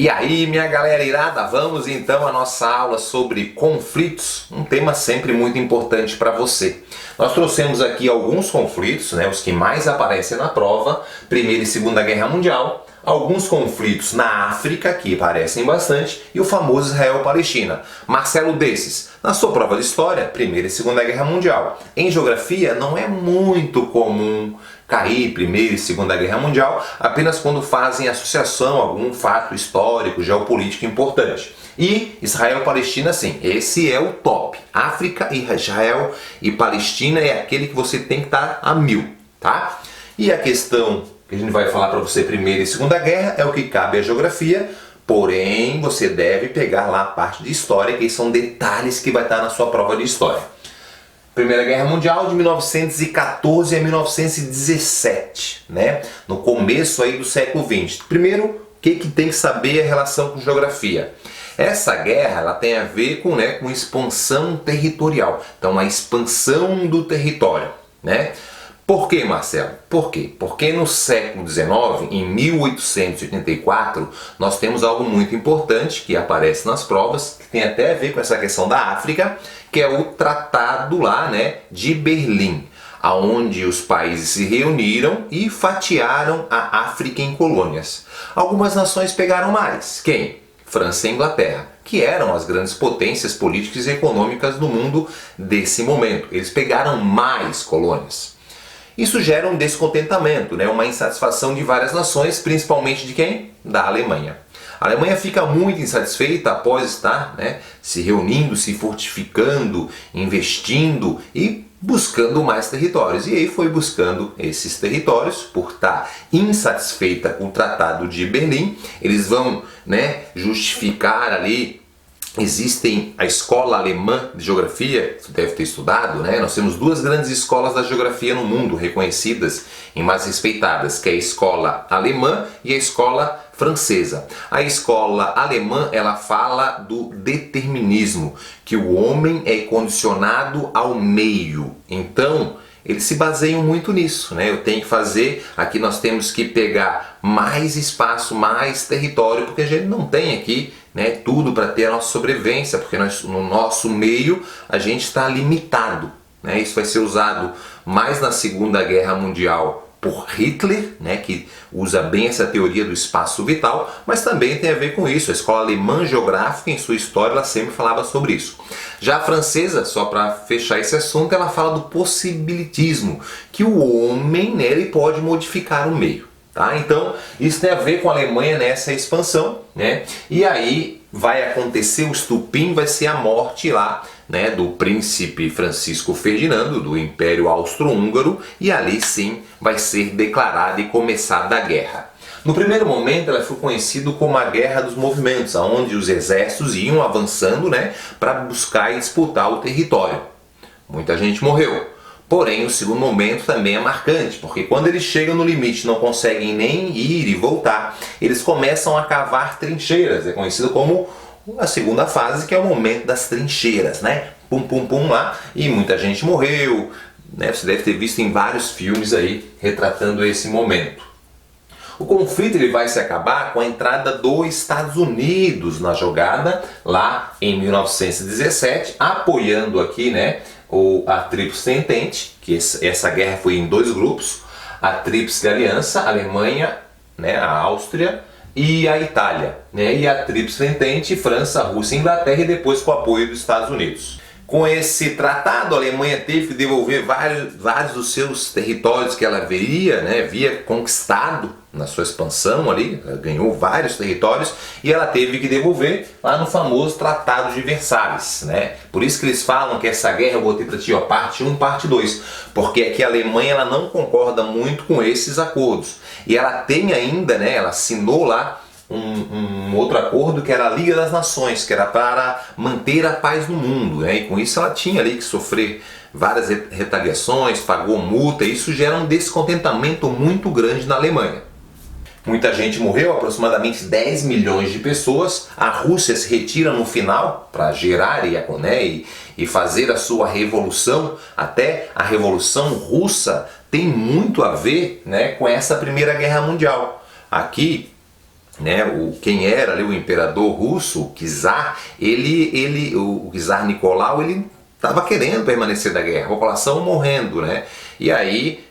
E aí, minha galera irada, vamos então à nossa aula sobre conflitos, um tema sempre muito importante para você. Nós trouxemos aqui alguns conflitos, os que mais aparecem na prova, Primeira e Segunda Guerra Mundial, alguns conflitos na África, que aparecem bastante, e o famoso Israel-Palestina. Marcelo, desses, na sua prova de História, Primeira e Segunda Guerra Mundial. Em Geografia, não é muito comum cair Primeira e Segunda Guerra Mundial, apenas quando fazem associação a algum fato histórico, geopolítico importante. E Israel-Palestina, sim, esse é o top. África e Israel e Palestina é aquele que você tem que estar a 1000, tá? E a questão que a gente vai falar para você, Primeira e Segunda Guerra, é o que cabe à geografia, porém você deve pegar lá a parte de história, que são detalhes que vai estar na sua prova de história. Primeira Guerra Mundial de 1914 a 1917, no começo aí do século XX. Primeiro, o que tem que saber a relação com geografia? Essa guerra ela tem a ver com expansão territorial, então a expansão do território, Por que, Marcelo? Por quê? Porque no século XIX, em 1884, nós temos algo muito importante que aparece nas provas, que tem até a ver com essa questão da África, que é o Tratado lá, de Berlim, aonde os países se reuniram e fatiaram a África em colônias. Algumas nações pegaram mais. Quem? França e Inglaterra, que eram as grandes potências políticas e econômicas do mundo desse momento. Eles pegaram mais colônias. Isso gera um descontentamento, uma insatisfação de várias nações, principalmente de quem? Da Alemanha. A Alemanha fica muito insatisfeita após estar se reunindo, se fortificando, investindo e buscando mais territórios. E aí foi buscando esses territórios por estar insatisfeita com o Tratado de Berlim. Eles vão justificar ali. Existem a escola alemã de geografia, você deve ter estudado, Nós temos duas grandes escolas da geografia no mundo, reconhecidas e mais respeitadas, que é a escola alemã e a escola francesa. A escola alemã, ela fala do determinismo, que o homem é condicionado ao meio. Então, eles se baseiam muito nisso, Eu tenho que fazer, aqui nós temos que pegar mais espaço, mais território, porque a gente não tem aqui tudo para ter a nossa sobrevivência, porque no nosso meio a gente está limitado. Isso vai ser usado mais na Segunda Guerra Mundial por Hitler, que usa bem essa teoria do espaço vital, mas também tem a ver com isso. A escola alemã geográfica, em sua história, ela sempre falava sobre isso. Já a francesa, só para fechar esse assunto, ela fala do possibilitismo, que o homem ele pode modificar o meio. Então, isso tem a ver com a Alemanha nessa expansão, E aí vai acontecer o estupim, vai ser a morte lá, do príncipe Francisco Ferdinando, do Império Austro-Húngaro, e ali sim vai ser declarada e começada a guerra. No primeiro momento, ela foi conhecida como a Guerra dos Movimentos, onde os exércitos iam avançando, para buscar e disputar o território. Muita gente morreu. Porém, o segundo momento também é marcante, porque quando eles chegam no limite, não conseguem nem ir e voltar, eles começam a cavar trincheiras. É conhecido como a segunda fase, que é o momento das trincheiras, Pum, pum, pum lá, e muita gente morreu, Você deve ter visto em vários filmes aí, retratando esse momento. O conflito ele vai se acabar com a entrada dos Estados Unidos na jogada, lá em 1917, apoiando aqui, a Tríplice Entente, que essa guerra foi em dois grupos, a Tríplice Aliança, a Alemanha, a Áustria e a Itália, e a Tríplice Entente, França, Rússia e Inglaterra, e depois com o apoio dos Estados Unidos. Com esse tratado, a Alemanha teve que devolver vários dos seus territórios que ela havia conquistado na sua expansão ali, ela ganhou vários territórios e ela teve que devolver lá no famoso Tratado de Versalhes, Por isso que eles falam que essa guerra, eu botei para ti, parte 1, parte 2, porque aqui a Alemanha ela não concorda muito com esses acordos. E ela tem ainda, ela assinou lá um outro acordo que era a Liga das Nações, que era para manter a paz no mundo, E com isso ela tinha ali que sofrer várias retaliações, pagou multa, e isso gera um descontentamento muito grande na Alemanha. Muita gente morreu, aproximadamente 10 milhões de pessoas. A Rússia se retira no final para gerar e fazer a sua revolução. Até a Revolução Russa tem muito a ver com essa Primeira Guerra Mundial. Aqui né, quem era ali o imperador russo, o czar, o czar Nicolau, ele estava querendo permanecer da guerra, a população morrendo, né? E aí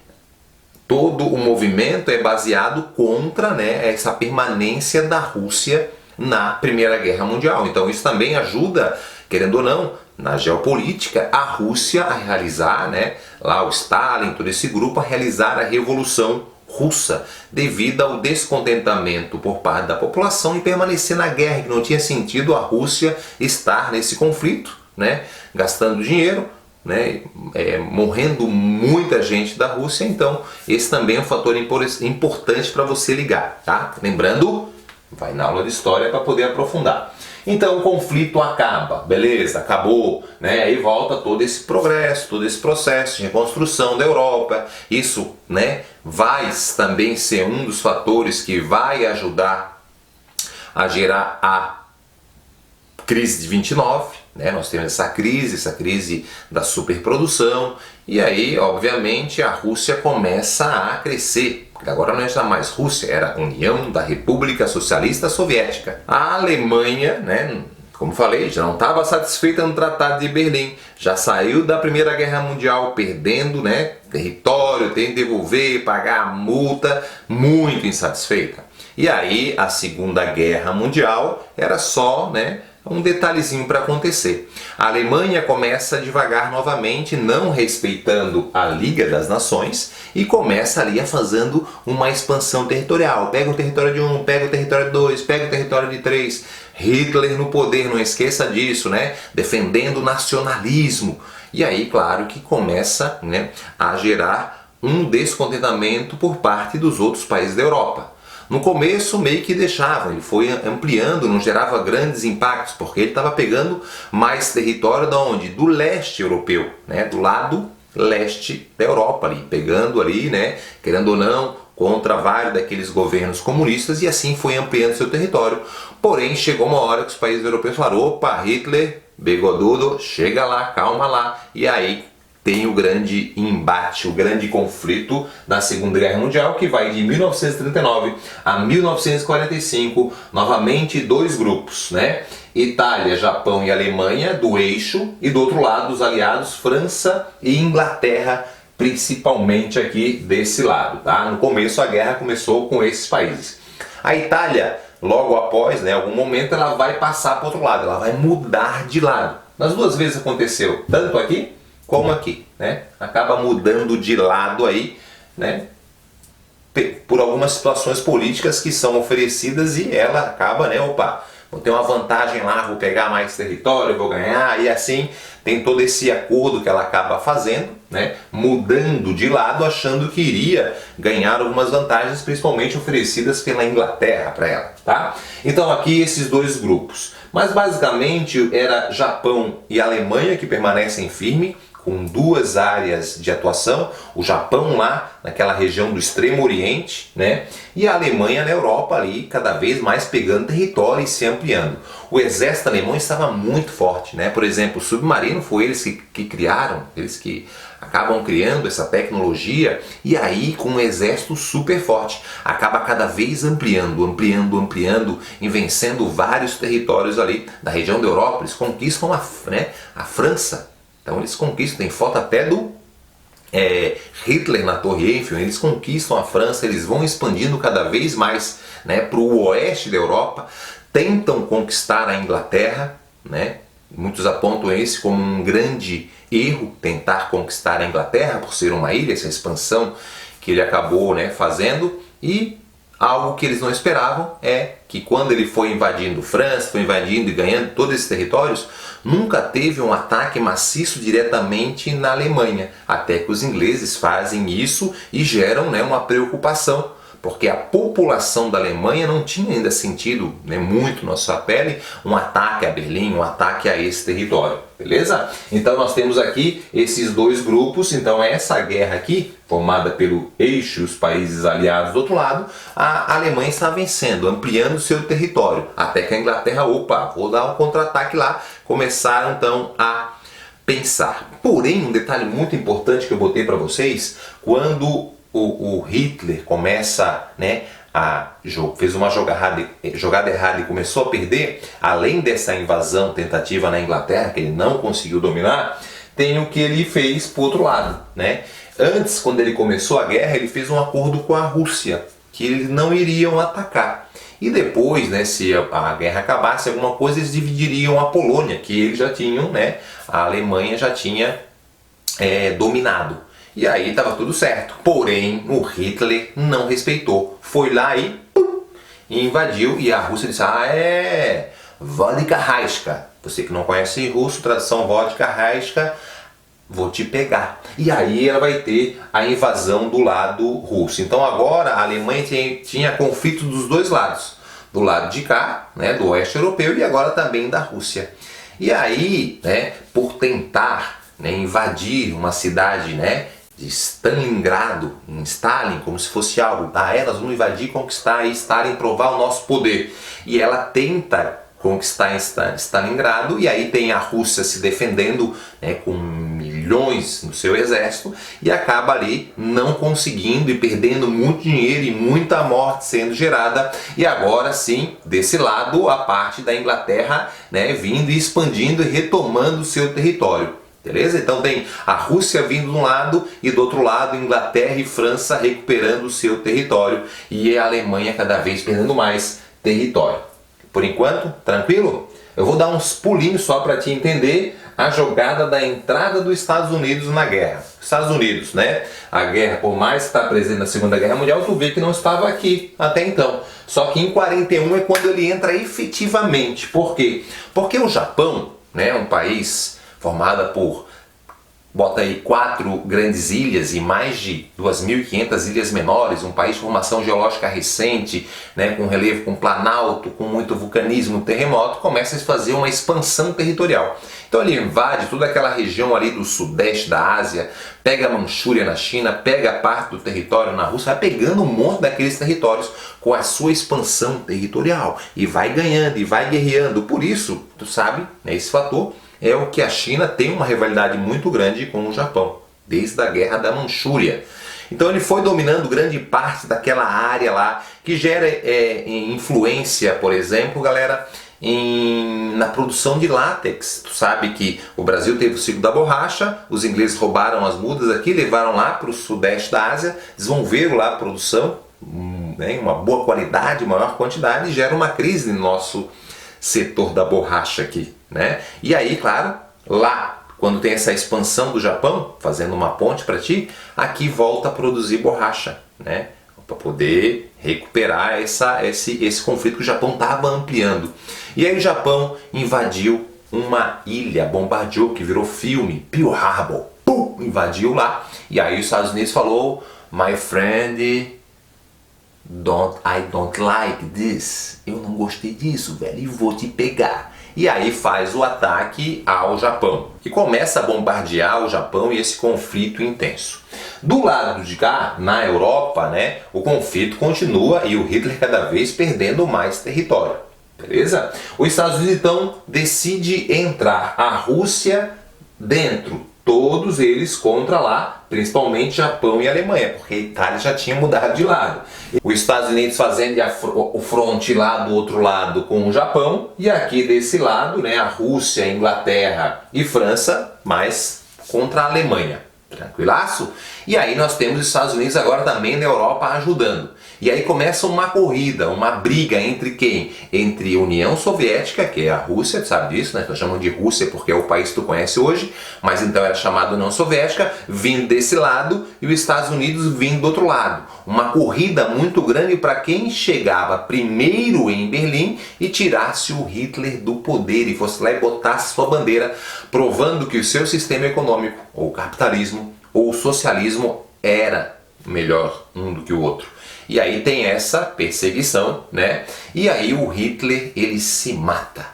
todo o movimento é baseado contra, né, essa permanência da Rússia na Primeira Guerra Mundial. Então isso também ajuda, querendo ou não, na geopolítica, a Rússia a realizar, né, lá o Stalin, todo esse grupo, a realizar a Revolução Russa, devido ao descontentamento por parte da população em permanecer na guerra, que não tinha sentido a Rússia estar nesse conflito, né, gastando dinheiro, né, morrendo muita gente da Rússia. Então esse também é um fator importante para você ligar, tá? Lembrando, vai na aula de história para poder aprofundar. Então o conflito acaba, beleza, acabou, né? Aí volta todo esse progresso, todo esse processo de reconstrução da Europa. Isso, né, vai também ser um dos fatores que vai ajudar a gerar a crise de 29, né? Nós temos essa crise da superprodução, e aí, obviamente, a Rússia começa a crescer. Porque agora não era mais Rússia, era a União da República Socialista Soviética. A Alemanha, né, como falei, já não estava satisfeita no Tratado de Berlim, já saiu da Primeira Guerra Mundial perdendo, né, território, tem que devolver, pagar a multa, muito insatisfeita. E aí a Segunda Guerra Mundial era só, né, um detalhezinho para acontecer. A Alemanha começa devagar novamente, não respeitando a Liga das Nações, e começa ali a fazendo uma expansão territorial. Pega o território de um, pega o território de dois, pega o território de três. Hitler no poder, não esqueça disso, né? Defendendo o nacionalismo. E aí, claro que começa, né, a gerar um descontentamento por parte dos outros países da Europa. No começo meio que deixava, ele foi ampliando, não gerava grandes impactos, porque ele estava pegando mais território da onde? Do leste europeu, né? Do lado leste da Europa ali, pegando ali, né, querendo ou não, contra vários daqueles governos comunistas, e assim foi ampliando seu território. Porém, chegou uma hora que os países europeus falaram: opa, Hitler, bigodudo, chega lá, calma lá, e aí tem o grande embate, o grande conflito da Segunda Guerra Mundial, que vai de 1939 a 1945, novamente dois grupos, né? Itália, Japão e Alemanha do eixo, e do outro lado os aliados França e Inglaterra, principalmente aqui desse lado, tá? No começo a guerra começou com esses países. A Itália, logo após, né, algum momento ela vai passar para o outro lado, ela vai mudar de lado. Nas duas vezes aconteceu, tanto aqui como aqui, né? Acaba mudando de lado aí, né, por algumas situações políticas que são oferecidas, e ela acaba, né, opa, vou ter uma vantagem lá, vou pegar mais território, vou ganhar, e assim tem todo esse acordo que ela acaba fazendo, né, mudando de lado, achando que iria ganhar algumas vantagens, principalmente oferecidas pela Inglaterra para ela, tá? Então aqui esses dois grupos, mas basicamente era Japão e Alemanha que permanecem firmes, com duas áreas de atuação, o Japão lá naquela região do Extremo Oriente, né? E a Alemanha na Europa ali, cada vez mais pegando território e se ampliando. O exército alemão estava muito forte, né? Por exemplo, o submarino foi eles que criaram, eles que acabam criando essa tecnologia, e aí com um exército super forte, acaba cada vez ampliando, e vencendo vários territórios ali da região da Europa. Eles conquistam a França. Então eles conquistam, tem foto até do Hitler na Torre Eiffel. Eles conquistam a França, eles vão expandindo cada vez mais, né, para o oeste da Europa, tentam conquistar a Inglaterra, né? Muitos apontam esse como um grande erro, tentar conquistar a Inglaterra por ser uma ilha, essa expansão que ele acabou, né, fazendo. E algo que eles não esperavam é que quando ele foi invadindo França, foi invadindo e ganhando todos esses territórios, nunca teve um ataque maciço diretamente na Alemanha, até que os ingleses fazem isso e geram, né, uma preocupação, porque a população da Alemanha não tinha ainda sentido, né, muito na sua pele um ataque a Berlim, um ataque a esse território, beleza? Então nós temos aqui esses dois grupos. Então essa guerra aqui, formada pelo eixo e os países aliados do outro lado, a Alemanha está vencendo, ampliando seu território, até que a Inglaterra, opa, vou dar um contra-ataque lá, começaram então a pensar. Porém, um detalhe muito importante que eu botei para vocês, quando o Hitler começa, né, fez uma jogada errada e começou a perder, além dessa invasão tentativa na Inglaterra, que ele não conseguiu dominar, tem o que ele fez pro outro lado, né? Antes, quando ele começou a guerra, ele fez um acordo com a Rússia, que eles não iriam atacar. E depois, né, se a guerra acabasse, alguma coisa, eles dividiriam a Polônia, que eles já tinham, né, a Alemanha já tinha dominado. E aí estava tudo certo. Porém, o Hitler não respeitou. Foi lá e invadiu, e a Rússia disse, vodka raiska. Você que não conhece russo, tradução vodka raiska, vou te pegar. E aí ela vai ter a invasão do lado russo. Então agora a Alemanha tinha conflito dos dois lados. Do lado de cá, né, do oeste europeu, e agora também da Rússia. E aí, né, por tentar, né, invadir uma cidade, né, de Stalingrado, em Stalin, como se fosse algo, nós vamos invadir, conquistar e Stalin provar o nosso poder. E ela tenta conquistar Stalingrado, e aí tem a Rússia se defendendo, né, com milhões no seu exército, e acaba ali não conseguindo e perdendo muito dinheiro e muita morte sendo gerada. E agora sim, desse lado, a parte da Inglaterra, né, vindo e expandindo e retomando o seu território. Beleza? Então tem a Rússia vindo de um lado e do outro lado Inglaterra e França recuperando o seu território, e a Alemanha cada vez perdendo mais território. Por enquanto, tranquilo? Eu vou dar uns pulinhos só para te entender a jogada da entrada dos Estados Unidos na guerra. Estados Unidos, né? A guerra, por mais que está presente na Segunda Guerra Mundial, tu vê que não estava aqui até então. Só que em 41 é quando ele entra efetivamente. Por quê? Porque o Japão, né, é um país formado por, bota aí, 4 grandes ilhas e mais de 2.500 ilhas menores, um país de formação geológica recente, né, com relevo, com planalto, com muito vulcanismo, terremoto, começa a fazer uma expansão territorial. Então ele invade toda aquela região ali do sudeste da Ásia, pega a Manchúria na China, pega parte do território na Rússia, vai pegando um monte daqueles territórios com a sua expansão territorial e vai ganhando e vai guerreando. Por isso, tu sabe, né, esse fator é o que a China tem uma rivalidade muito grande com o Japão, desde a Guerra da Manchúria. Então ele foi dominando grande parte daquela área lá, que gera influência, por exemplo, galera, na produção de látex. Tu sabe que o Brasil teve o ciclo da borracha, os ingleses roubaram as mudas aqui, levaram lá para o sudeste da Ásia, desenvolveram lá a produção, né, uma boa qualidade, maior quantidade, e gera uma crise no nosso setor da borracha aqui, né? E aí, claro, lá, quando tem essa expansão do Japão, fazendo uma ponte para ti, aqui volta a produzir borracha, né? Para poder recuperar esse conflito que o Japão estava ampliando. E aí o Japão invadiu uma ilha, bombardeou, que virou filme, Pearl Harbor, invadiu lá. E aí os Estados Unidos falou, my friend, I don't like this. Eu não gostei disso, velho, e vou te pegar. E aí faz o ataque ao Japão. E começa a bombardear o Japão e esse conflito intenso. Do lado de cá, na Europa, né, o conflito continua e o Hitler cada vez perdendo mais território. Beleza? Os Estados Unidos então decide entrar, a Rússia dentro. Todos eles contra lá, principalmente Japão e Alemanha, porque a Itália já tinha mudado de lado. Os Estados Unidos fazendo o fronte lá do outro lado com o Japão, e aqui desse lado, né, a Rússia, a Inglaterra e França, mas contra a Alemanha. Tranquilaço? E aí nós temos os Estados Unidos agora também na Europa ajudando. E aí começa uma corrida, uma briga entre quem? Entre a União Soviética, que é a Rússia, tu sabe disso, né? Nós chamamos de Rússia porque é o país que tu conhece hoje, mas então era chamado União Soviética, vindo desse lado, e os Estados Unidos vindo do outro lado. Uma corrida muito grande para quem chegava primeiro em Berlim e tirasse o Hitler do poder e fosse lá e botasse sua bandeira, provando que o seu sistema econômico, ou capitalismo, ou socialismo era melhor um do que o outro. E aí tem essa perseguição, né? E aí o Hitler, ele se mata.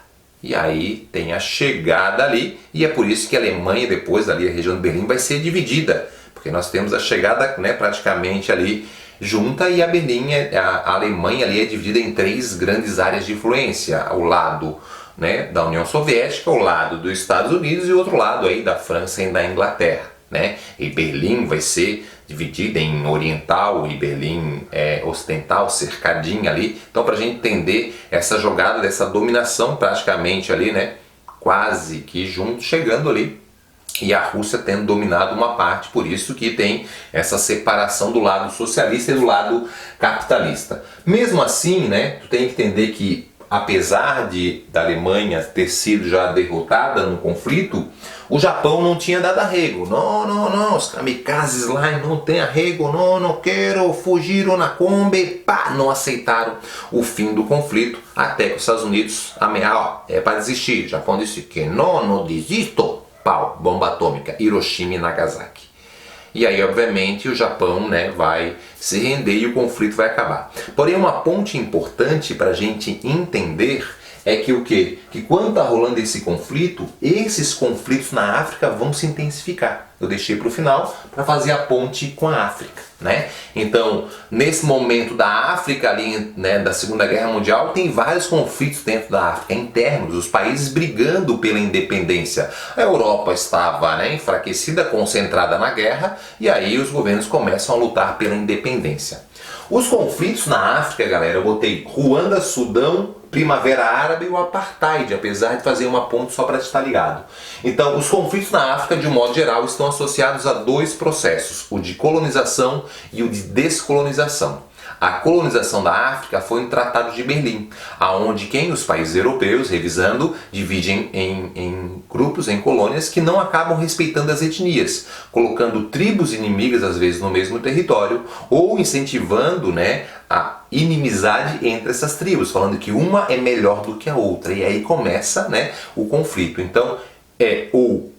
E aí tem a chegada ali, e é por isso que a Alemanha, depois ali, a região de Berlim, vai ser dividida. Porque nós temos a chegada, né, praticamente ali junta, e a Alemanha ali é dividida em 3 grandes áreas de influência. O lado, né, da União Soviética, o lado dos Estados Unidos e o outro lado aí da França e da Inglaterra. Né? E Berlim vai ser dividida em oriental e Berlim ocidental, cercadinha ali. Então, para a gente entender essa jogada dessa dominação praticamente ali, né, quase que junto, chegando ali, e a Rússia tendo dominado uma parte, por isso que tem essa separação do lado socialista e do lado capitalista. Mesmo assim, né, tu tem que entender que apesar da Alemanha ter sido já derrotada no conflito, o Japão não tinha dado arrego. Não, os kamikazes lá não tem arrego, não quero, fugiram na Kombi, pá, não aceitaram o fim do conflito, até que os Estados Unidos ameaçaram, é para desistir. O Japão disse que não desisto, pau, bomba atômica, Hiroshima e Nagasaki. E aí, obviamente, o Japão, né, vai se render e o conflito vai acabar. Porém, uma ponte importante para a gente entender é que o quê? Que quando está rolando esse conflito, esses conflitos na África vão se intensificar. Eu deixei para o final para fazer a ponte com a África, né? Então, nesse momento da África ali, né, da Segunda Guerra Mundial, tem vários conflitos dentro da África, internos, os países brigando pela independência. A Europa estava, né, enfraquecida, concentrada na guerra, e aí os governos começam a lutar pela independência. Os conflitos na África, galera, eu botei Ruanda, Sudão, Primavera Árabe e o Apartheid, apesar de fazer uma ponte só para estar ligado. Então, os conflitos na África, de um modo geral, estão associados a dois processos, o de colonização e o de descolonização. A colonização da África foi um Tratado de Berlim, aonde os países europeus, revisando, dividem em grupos, em colônias, que não acabam respeitando as etnias, colocando tribos inimigas, às vezes, no mesmo território, ou incentivando, né, a inimizade entre essas tribos, falando que uma é melhor do que a outra. E aí começa, né, o conflito. Então, é ou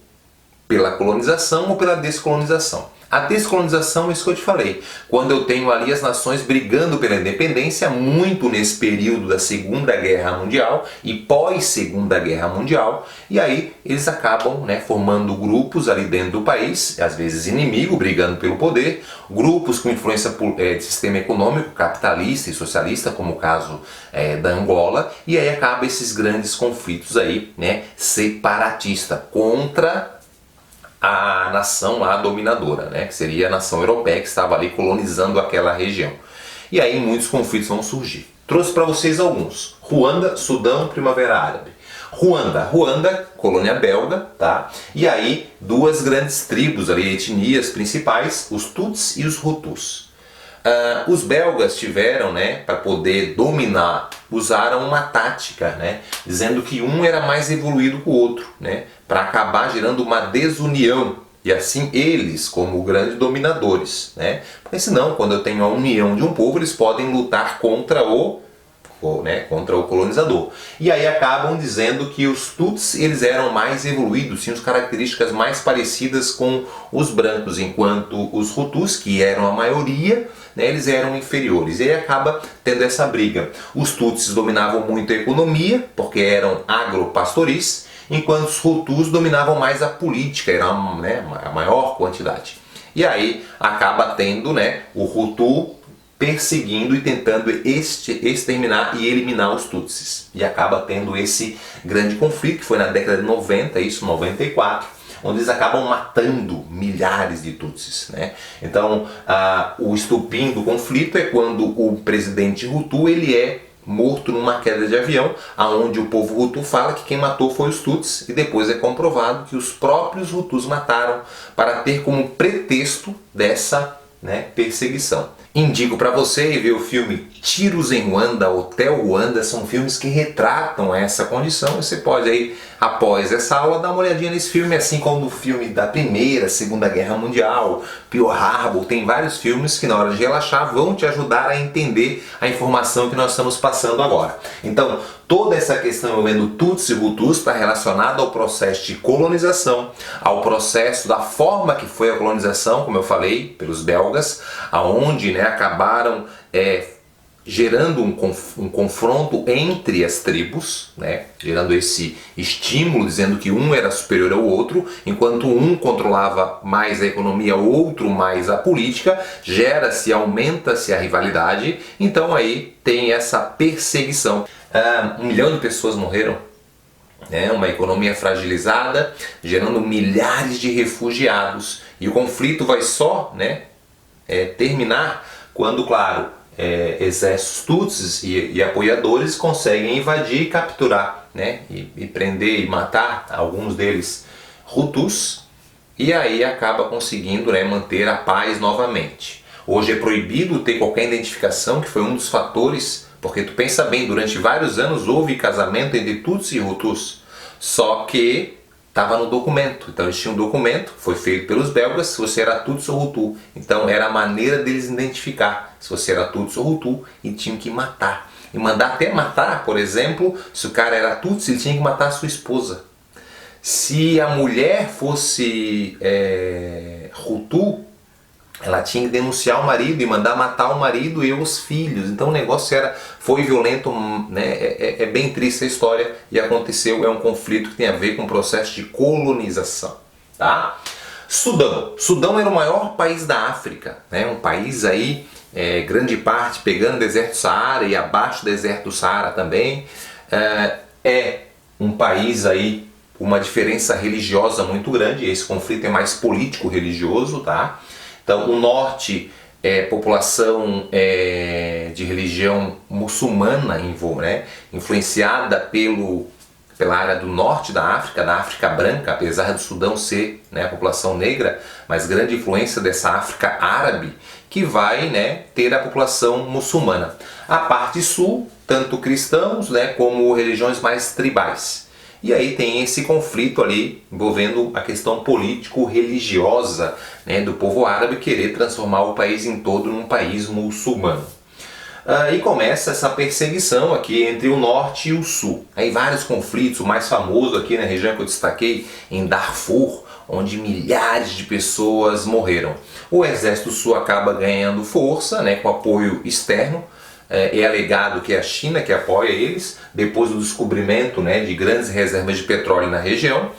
pela colonização ou pela descolonização. A descolonização é isso que eu te falei. Quando eu tenho ali as nações brigando pela independência, muito nesse período da Segunda Guerra Mundial e pós-Segunda Guerra Mundial, e aí eles acabam, né, formando grupos ali dentro do país, às vezes inimigo, brigando pelo poder, grupos com influência de sistema econômico, capitalista e socialista, como o caso da Angola, e aí acaba esses grandes conflitos aí, né, separatista contra a nação lá dominadora, né, que seria a nação europeia que estava ali colonizando aquela região. E aí muitos conflitos vão surgir. Trouxe para vocês alguns. Ruanda, Sudão, Primavera Árabe. Ruanda, colônia belga, tá? E aí duas grandes tribos ali, etnias principais, os Tutsis e os Hutus. Os belgas tiveram, né, para poder dominar, usaram uma tática, né, dizendo que um era mais evoluído que o outro, né, para acabar gerando uma desunião. E assim eles, como grandes dominadores, né, porque senão, quando eu tenho a união de um povo, eles podem lutar contra contra o colonizador. E aí acabam dizendo que os Tutsis eles eram mais evoluídos, tinham as características mais parecidas com os brancos, enquanto os Hutus, que eram a maioria, né, eles eram inferiores. E aí acaba tendo essa briga. Os Tutsis dominavam muito a economia, porque eram agropastoris, enquanto os Hutus dominavam mais a política, era, né, a maior quantidade. E aí acaba tendo, né, o Hutu perseguindo e tentando exterminar e eliminar os Tutsis. E acaba tendo esse grande conflito, que foi na década de 90, isso, 94, onde eles acabam matando milhares de Tutsis, né? Então, o estupim do conflito é quando o presidente Hutu ele é morto numa queda de avião, aonde o povo Hutu fala que quem matou foi os Tutsis, e depois é comprovado que os próprios Hutus mataram para ter como pretexto dessa, né, perseguição. Indico para você ver o filme Tiros em Ruanda, Hotel Ruanda, são filmes que retratam essa condição. Você pode aí, após essa aula, dar uma olhadinha nesse filme, assim como o filme da Primeira, Segunda Guerra Mundial, Pearl Harbor, tem vários filmes que na hora de relaxar vão te ajudar a entender a informação que nós estamos passando agora. Então, toda essa questão envolvendo Tutsis e Hutus está relacionada ao processo de colonização, ao processo da forma que foi a colonização, como eu falei, pelos belgas, aonde, né, acabaram gerando um confronto entre as tribos, né, gerando esse estímulo, dizendo que um era superior ao outro, enquanto um controlava mais a economia, o outro mais a política, gera-se, aumenta-se a rivalidade, então aí tem essa perseguição. 1 milhão de pessoas morreram, né, uma economia fragilizada, gerando milhares de refugiados, e o conflito vai só, né, terminar quando, claro, exércitos tutsis e apoiadores conseguem invadir e capturar, né, e prender e matar alguns deles Hutus, e aí acaba conseguindo, né, manter a paz novamente. Hoje é proibido ter qualquer identificação, que foi um dos fatores, porque tu pensa bem, durante vários anos houve casamento entre Tutsis e Hutus, só que estava no documento. Então eles tinham um documento, foi feito pelos belgas, se você era Tutsi ou Hutu. Então era a maneira deles identificar se você era Tutsi ou Hutu, e tinham que matar. E mandar até matar, por exemplo, se o cara era Tutsi, ele tinha que matar a sua esposa. Se a mulher fosse Hutu, ela tinha que denunciar o marido e mandar matar o marido e os filhos. Então o negócio foi violento, né? É bem triste a história, e aconteceu, é um conflito que tem a ver com o processo de colonização, tá? Sudão era o maior país da África, né? Um país aí, grande parte pegando o deserto do Saara e abaixo do deserto do Saara também. É um país aí com uma diferença religiosa muito grande. Esse conflito é mais político-religioso, tá? Então o norte é população de religião muçulmana, né? Influenciada pela área do norte da África branca, apesar do Sudão ser, né, a população negra, mas grande influência dessa África árabe, que vai, né, ter a população muçulmana. A parte sul, tanto cristãos, né, como religiões mais tribais. E aí tem esse conflito ali envolvendo a questão político-religiosa, né, do povo árabe querer transformar o país em todo num país muçulmano. E começa essa perseguição aqui entre o norte e o sul. Aí vários conflitos, o mais famoso aqui na região que eu destaquei, em Darfur, onde milhares de pessoas morreram. O exército sul acaba ganhando força, né, com apoio externo. É alegado que é a China que apoia eles, depois do descobrimento, né, de grandes reservas de petróleo na região.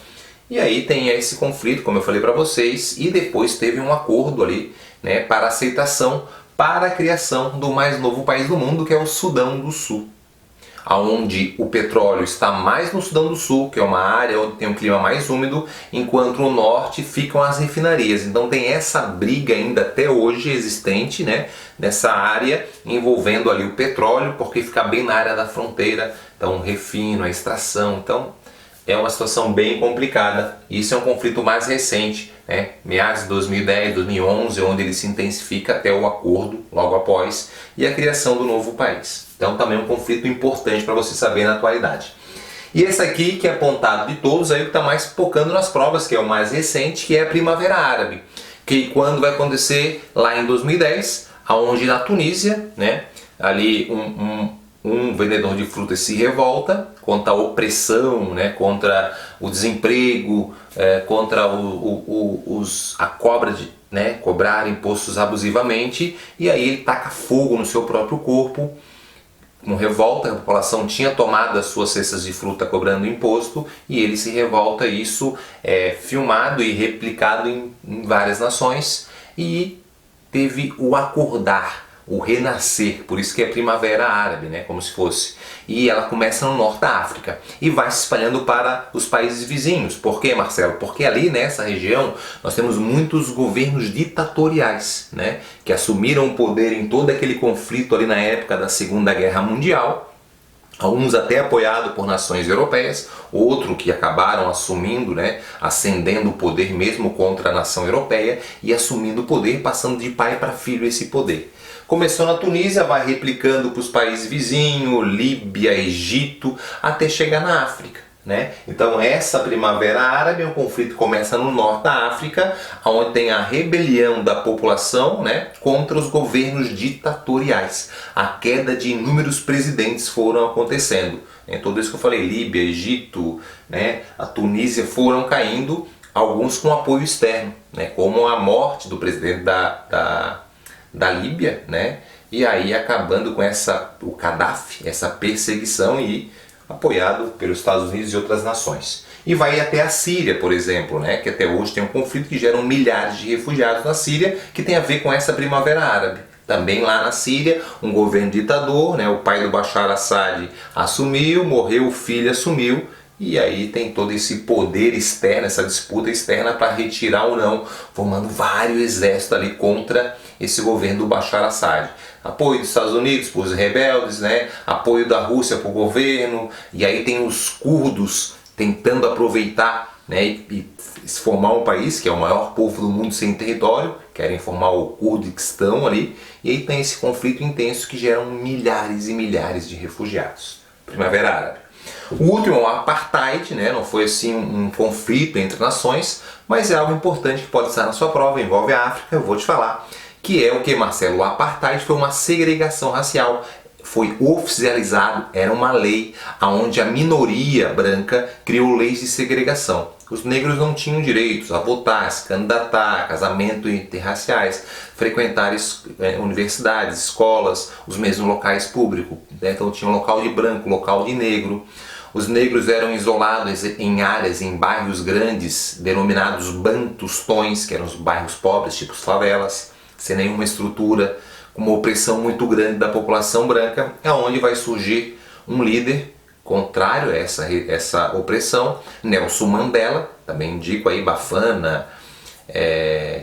E aí tem esse conflito, como eu falei para vocês, e depois teve um acordo ali, né, para aceitação para a criação do mais novo país do mundo, que é o Sudão do Sul, onde o petróleo está mais no Sudão do Sul, que é uma área onde tem um clima mais úmido, enquanto no norte ficam as refinarias. Então tem essa briga ainda até hoje existente, né, nessa área, envolvendo ali o petróleo, porque fica bem na área da fronteira, então refino, a extração. Então é uma situação bem complicada. Isso é um conflito mais recente, né, meados de 2010, 2011, onde ele se intensifica até o acordo logo após e a criação do novo país. Então também é um conflito importante para você saber na atualidade. E esse aqui, que é apontado de todos, aí o que está mais focando nas provas, que é o mais recente, que é a Primavera Árabe, que quando vai acontecer lá em 2010, onde na Tunísia, né, ali um vendedor de frutas se revolta contra a opressão, né, contra o desemprego, contra a cobra de, né, cobrar impostos abusivamente, e aí ele taca fogo no seu próprio corpo. Uma revolta, a população tinha tomado as suas cestas de fruta cobrando imposto, e ele se revolta. Isso é filmado e replicado em várias nações, e teve o acordar, o renascer, por isso que é Primavera Árabe, né, como se fosse. E ela começa no norte da África e vai se espalhando para os países vizinhos. Por quê, Marcelo? Porque ali nessa região nós temos muitos governos ditatoriais, né, que assumiram o poder em todo aquele conflito ali na época da Segunda Guerra Mundial. Alguns até apoiados por nações europeias, outros que acabaram assumindo, né, ascendendo o poder mesmo contra a nação europeia e assumindo o poder, passando de pai para filho esse poder. Começou na Tunísia, vai replicando para os países vizinhos, Líbia, Egito, até chegar na África, né? Então essa Primavera Árabe, o conflito começa no norte da África, onde tem a rebelião da população, né, contra os governos ditatoriais. A queda de inúmeros presidentes foram acontecendo. Tudo isso que eu falei, Líbia, Egito, né, a Tunísia, foram caindo, alguns com apoio externo, né, como a morte do presidente da Líbia, né, e aí acabando com o Gaddafi, essa perseguição, e apoiado pelos Estados Unidos e outras nações. E vai até a Síria, por exemplo, né, que até hoje tem um conflito que gera milhares de refugiados na Síria, que tem a ver com essa Primavera Árabe. Também lá na Síria, um governo ditador, né, o pai do Bashar al-Assad assumiu, morreu, o filho assumiu, e aí tem todo esse poder externo, essa disputa externa para retirar ou não, formando vários exércitos ali contra esse governo do Bashar al-Assad. Apoio dos Estados Unidos por os rebeldes, né? Apoio da Rússia para o governo, e aí tem os curdos tentando aproveitar, né, e formar um país que é o maior povo do mundo sem território, querem formar o Kurdistão ali, e aí tem esse conflito intenso que gera milhares e milhares de refugiados. Primavera Árabe. O último é o apartheid, né? Não foi assim um conflito entre nações, mas é algo importante que pode estar na sua prova, envolve a África, eu vou te falar. Que é o que, Marcelo? O apartheid foi uma segregação racial, foi oficializado, era uma lei onde a minoria branca criou leis de segregação. Os negros não tinham direitos a votar, se candidatar, casamento interraciais, frequentar universidades, escolas, os mesmos locais públicos. Então tinha um local de branco, local de negro. Os negros eram isolados em áreas, em bairros grandes, denominados bantustões, que eram os bairros pobres, tipo as favelas, sem nenhuma estrutura, com uma opressão muito grande da população branca, é onde vai surgir um líder contrário a essa opressão, Nelson Mandela, também indico aí, Bafana,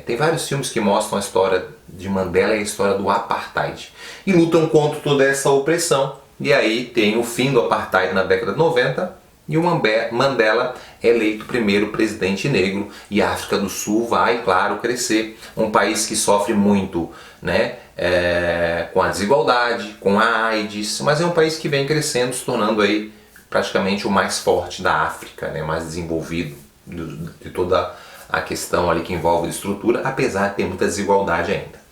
tem vários filmes que mostram a história de Mandela e a história do apartheid, e lutam contra toda essa opressão, e aí tem o fim do apartheid na década de 90, e o Mandela é eleito primeiro presidente negro, e a África do Sul vai, claro, crescer, um país que sofre muito, né, com a desigualdade, com a AIDS, mas é um país que vem crescendo, se tornando aí praticamente o mais forte da África, né, mais desenvolvido de toda a questão ali que envolve estrutura, apesar de ter muita desigualdade ainda.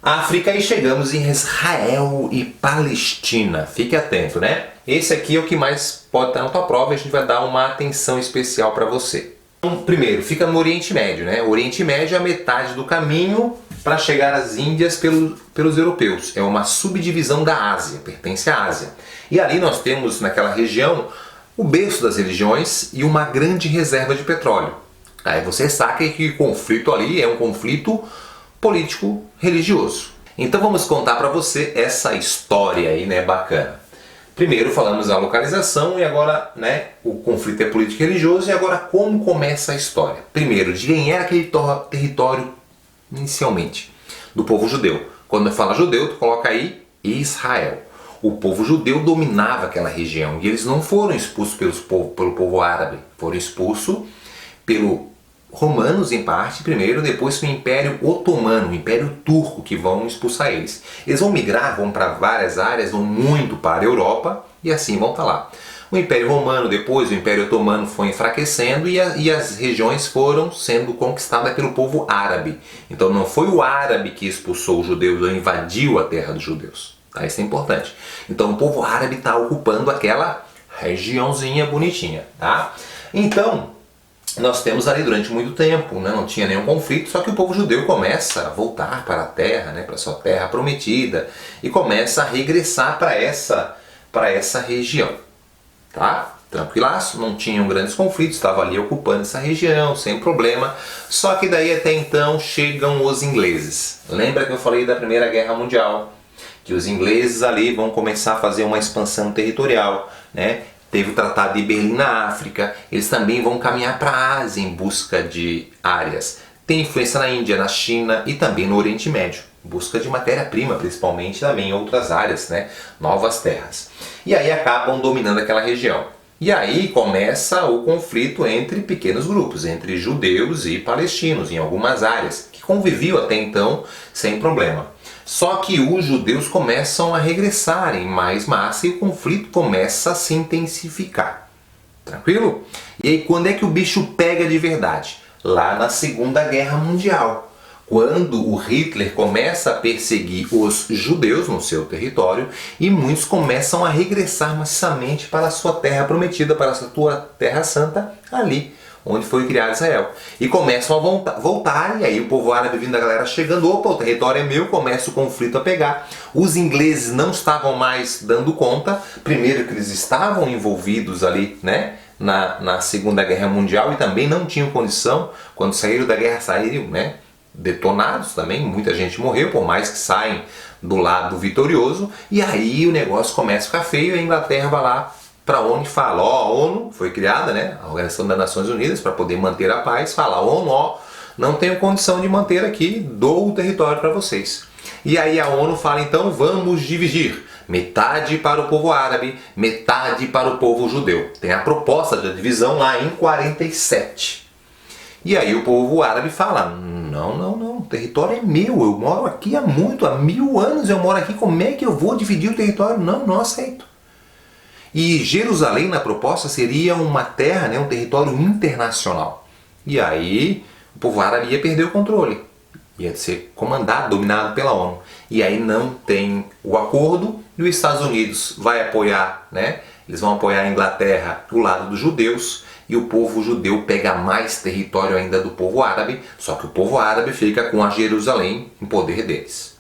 África, e chegamos em Israel e Palestina. Fique atento, né? Esse aqui é o que mais pode estar na tua prova e a gente vai dar uma atenção especial para você. Então, primeiro, fica no Oriente Médio, né? O Oriente Médio é a metade do caminho para chegar às Índias pelos europeus. É uma subdivisão da Ásia, pertence à Ásia. E ali nós temos, naquela região, o berço das religiões e uma grande reserva de petróleo. Aí você saca que o conflito ali é um conflito político-religioso. Então vamos contar para você essa história aí, né, bacana. Primeiro falamos da localização e agora, né, o conflito é político-religioso, e agora como começa a história. Primeiro, de quem era aquele território inicialmente? Do povo judeu. Quando fala judeu, tu coloca aí Israel. O povo judeu dominava aquela região e eles não foram expulsos pelo povo árabe, foram expulsos pelo romanos em parte primeiro, depois o Império Otomano, o Império Turco, que vão expulsar eles. Eles vão migrar, vão para várias áreas, vão muito para a Europa e assim vão estar lá. O Império Romano, depois o Império Otomano foi enfraquecendo e as regiões foram sendo conquistadas pelo povo árabe. Então não foi o árabe que expulsou os judeus ou invadiu a terra dos judeus. Tá? Isso é importante. Então o povo árabe está ocupando aquela regiãozinha bonitinha. Tá? Então nós temos ali durante muito tempo, né? Não tinha nenhum conflito, só que o povo judeu começa a voltar para a terra, né? Para sua terra prometida, e começa a regressar para essa região. Tá? Tranquilaço, não tinham grandes conflitos, estava ali ocupando essa região, sem problema. Só que daí até então chegam os ingleses. Lembra que eu falei da Primeira Guerra Mundial? Que os ingleses ali vão começar a fazer uma expansão territorial, né? Teve o Tratado de Berlim na África, eles também vão caminhar para a Ásia em busca de áreas. Tem influência na Índia, na China e também no Oriente Médio. Busca de matéria-prima, principalmente também em outras áreas, né? Novas terras. E aí acabam dominando aquela região. E aí começa o conflito entre pequenos grupos, entre judeus e palestinos, em algumas áreas, que conviviam até então sem problema. Só que os judeus começam a regressar em mais massa e o conflito começa a se intensificar. Tranquilo? E aí quando é que o bicho pega de verdade? Lá na Segunda Guerra Mundial. Quando o Hitler começa a perseguir os judeus no seu território e muitos começam a regressar maciçamente para a sua terra prometida, para a sua terra santa, ali onde foi criado Israel. E começam a voltar, e aí o povo árabe vindo da galera chegando, opa, o território é meu, começa o conflito a pegar. Os ingleses não estavam mais dando conta, primeiro que eles estavam envolvidos ali, né, na Segunda Guerra Mundial, e também não tinham condição, quando saíram da guerra, saíram, né, detonados também, muita gente morreu, por mais que saem do lado vitorioso, e aí o negócio começa a ficar feio, e a Inglaterra vai lá para a ONU e fala, a ONU foi criada, né, a Organização das Nações Unidas, para poder manter a paz, fala, ONU, não tenho condição de manter aqui, dou o território para vocês. E aí a ONU fala, então vamos dividir. Metade para o povo árabe, metade para o povo judeu. Tem a proposta da divisão lá em 47. E aí o povo árabe fala, não, o território é meu, eu moro aqui há 1000 anos eu moro aqui, como é que eu vou dividir o território? Não aceito. E Jerusalém na proposta seria uma terra, né, um território internacional. E aí o povo árabe ia perder o controle, ia ser comandado, dominado pela ONU. E aí não tem o acordo e os Estados Unidos vai apoiar, né? Eles vão apoiar a Inglaterra do lado dos judeus e o povo judeu pega mais território ainda do povo árabe, só que o povo árabe fica com a Jerusalém em poder deles.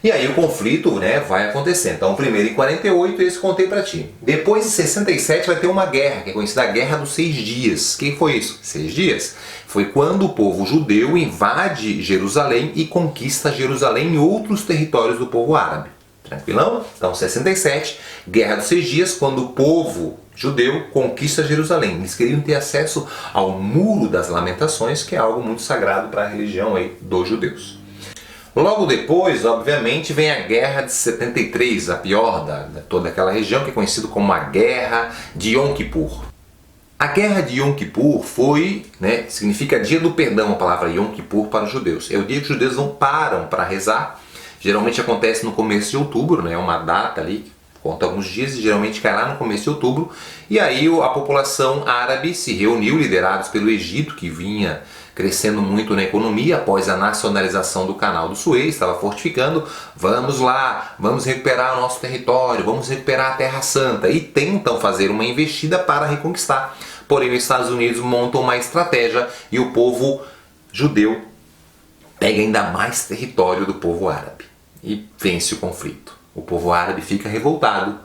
E aí o conflito, né, vai acontecer. Então primeiro em 48, esse contei para ti. Depois em 67 vai ter uma guerra, que é conhecida a Guerra dos 6 Dias. Quem foi isso? 6 dias? Foi quando o povo judeu invade Jerusalém e conquista Jerusalém e outros territórios do povo árabe. Tranquilão? Então 67, Guerra dos 6 Dias, quando o povo judeu conquista Jerusalém. Eles queriam ter acesso ao Muro das Lamentações, que é algo muito sagrado para a religião aí dos judeus. Logo depois, obviamente, vem a Guerra de 73, a pior de toda aquela região, que é conhecida como a Guerra de Yom Kippur. A Guerra de Yom Kippur foi, né, significa Dia do Perdão, a palavra Yom Kippur para os judeus. É o dia que os judeus não param para rezar. Geralmente acontece no começo de outubro, né, uma data ali, que conta alguns dias e geralmente cai lá no começo de outubro. E aí a população árabe se reuniu, liderados pelo Egito, que vinha crescendo muito na economia após a nacionalização do Canal do Suez, estava fortificando. Vamos lá, vamos recuperar o nosso território, vamos recuperar a Terra Santa, e tentam fazer uma investida para reconquistar. Porém, os Estados Unidos montam uma estratégia e o povo judeu pega ainda mais território do povo árabe e vence o conflito. O povo árabe fica revoltado,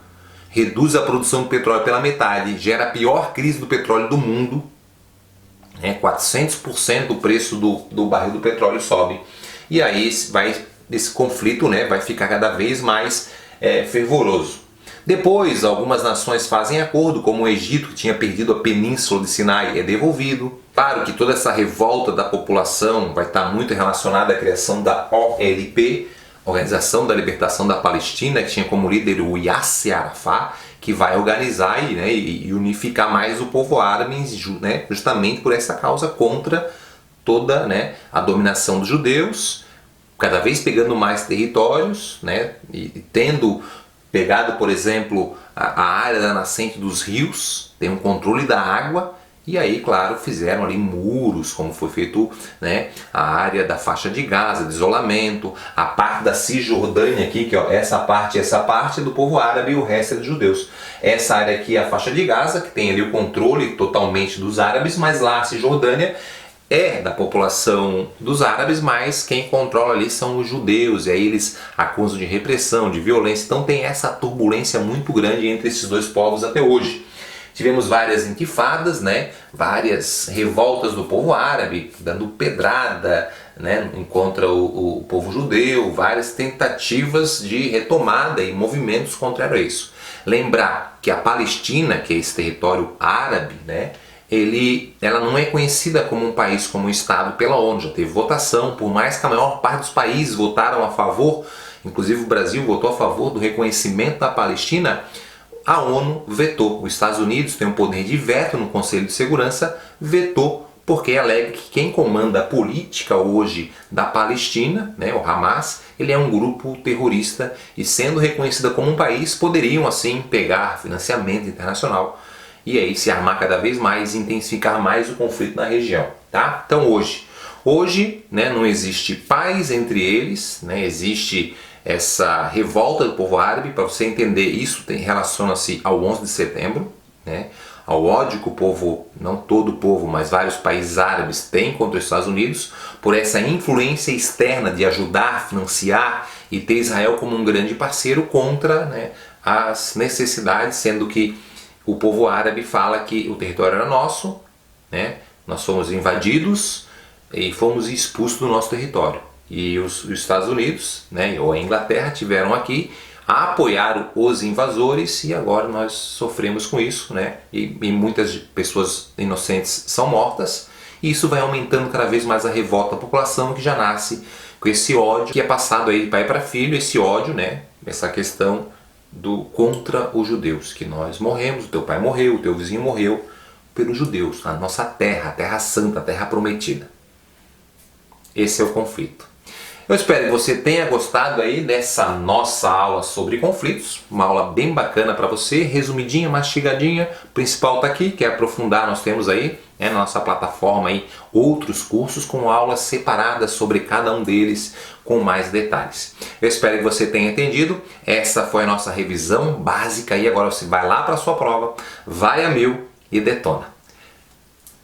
reduz a produção de petróleo pela metade, gera a pior crise do petróleo do mundo. 400% do preço do barril do petróleo sobe. E aí esse conflito, né, vai ficar cada vez mais fervoroso. Depois, algumas nações fazem acordo, como o Egito, que tinha perdido a península de Sinai, é devolvido. Claro que toda essa revolta da população vai estar muito relacionada à criação da OLP, Organização da Libertação da Palestina, que tinha como líder o Yasser Arafat, que vai organizar e unificar mais o povo árabe, né, justamente por essa causa contra toda, né, a dominação dos judeus, cada vez pegando mais territórios, né, e tendo pegado, por exemplo, a área da nascente dos rios, tem um controle da água. E aí, claro, fizeram ali muros, como foi feito, né, a área da faixa de Gaza, de isolamento, a parte da Cisjordânia aqui, que ó, essa parte é do povo árabe e o resto é dos judeus. Essa área aqui é a faixa de Gaza, que tem ali o controle totalmente dos árabes, mas lá a Cisjordânia é da população dos árabes, mas quem controla ali são os judeus, e aí eles acusam de repressão, de violência. Então tem essa turbulência muito grande entre esses dois povos até hoje. Tivemos várias intifadas, né? Várias revoltas do povo árabe, dando pedrada, né, contra o povo judeu, várias tentativas de retomada e movimentos contra isso. Lembrar que a Palestina, que é esse território árabe, né, ela não é conhecida como um país, como um Estado pela ONU. Já teve votação, por mais que a maior parte dos países votaram a favor, inclusive o Brasil votou a favor do reconhecimento da Palestina, a ONU vetou. Os Estados Unidos têm um poder de veto no Conselho de Segurança, vetou porque alega que quem comanda a política hoje da Palestina, né, o Hamas, ele é um grupo terrorista e, sendo reconhecida como um país, poderiam assim pegar financiamento internacional e aí se armar cada vez mais e intensificar mais o conflito na região. Tá? Então hoje, né, não existe paz entre eles, né, existe essa revolta do povo árabe. Para você entender isso, relaciona-se ao 11 de setembro, né, ao ódio que o povo, não todo o povo, mas vários países árabes têm contra os Estados Unidos, por essa influência externa de ajudar, financiar e ter Israel como um grande parceiro contra, né, as necessidades, sendo que o povo árabe fala que o território era nosso, né, nós fomos invadidos e fomos expulsos do nosso território. E os Estados Unidos, né, ou a Inglaterra, tiveram aqui a apoiar os invasores e agora nós sofremos com isso, né, e muitas pessoas inocentes são mortas e isso vai aumentando cada vez mais a revolta da população, que já nasce com esse ódio que é passado aí de pai para filho, esse ódio, né? Essa questão do contra os judeus, que nós morremos, o teu pai morreu, o teu vizinho morreu pelos judeus, a nossa terra, a terra santa, a terra prometida. Esse é o conflito. Eu espero que você tenha gostado aí dessa nossa aula sobre conflitos, uma aula bem bacana para você, resumidinha, mastigadinha. O principal está aqui, quer aprofundar, nós temos aí na nossa plataforma aí outros cursos com aulas separadas sobre cada um deles com mais detalhes. Eu espero que você tenha entendido. Essa foi a nossa revisão básica e agora você vai lá para a sua prova, vai a 1000 e detona.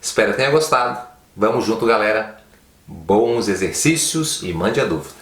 Espero que tenha gostado. Vamos junto, galera. Bons exercícios e mande a dúvida.